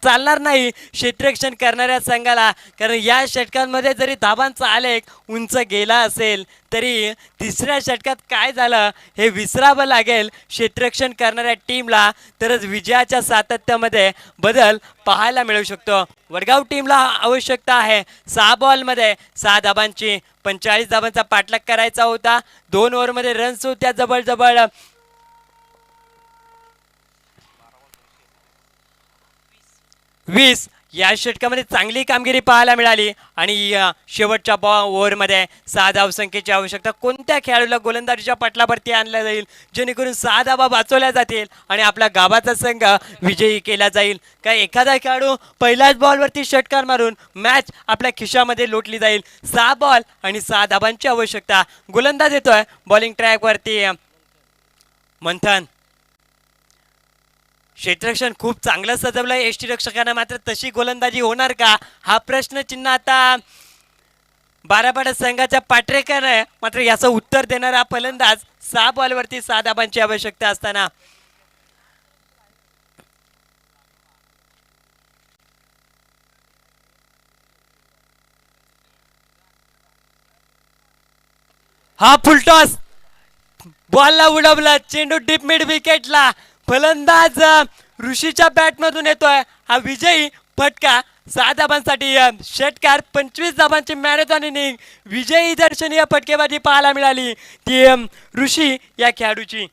चालणार नाही क्षेत्ररक्षण करणाऱ्या संघाला. कारण या षटकांमध्ये जरी धावांचा आलेख उंच गेला असेल तरी तिसऱ्या षटकात काय झालं हे विसरावं लागेल क्षेत्ररक्षण करणाऱ्या टीमला. तरच विजयाच्या सातत्यामध्ये बदल पाहायला मिळू शकतो. वडगाव टीमला आवश्यकता आहे 6 बॉलमध्ये 6 धाबांची. 45 धाबांचा पाठलाग करायचा होता. 2 ओव्हरमध्ये रन्स होत्या जवळजवळ 20. या षटकामध्ये चांगली कामगिरी पाहायला मिळाली आणि शेवटच्या ओव्हरमध्ये 6 धावसंख्येची आवश्यकता. कोणत्या खेळाडूला गोलंदाजीच्या पटलावरती आणलं जाईल जेणेकरून 6 धावा वाचवल्या जातील आणि आपला गावाचा संघ विजयी केला जाईल. काय एखादा खेळाडू पहिल्याच बॉलवरती षटकार मारून मॅच आपल्या खिशामध्ये लोटली जाईल. 6 बॉल आणि 6 धाबांची आवश्यकता. गोलंदाज येतोय बॉलिंग ट्रॅकवरती मंथन. क्षेत्ररक्षण खूप चांगलं सजवलंय एसटी रक्षकांना. मात्र तशी गोलंदाजी होणार का हा प्रश्नचिन्ह आता बारापाडा संघाच्या पाठरेकर आहे. मात्र याचं उत्तर देणारा फलंदाज 6 बॉलवरती 6 धाबांची आवश्यकता असताना हा फुलटॉस बॉलला उडवला. चेंडू डीप मिड विकेटला. फलंदाज ऋषीच्या बॅटमधून येतोय. हा विजयी फटका 6 धाबांसाठी. षटकार 25 धाबांची मॅरेथॉन इनिंग. विजयी दर्शनीय फटकेबाजी पाहायला मिळाली ती ऋषी या खेळाडूची.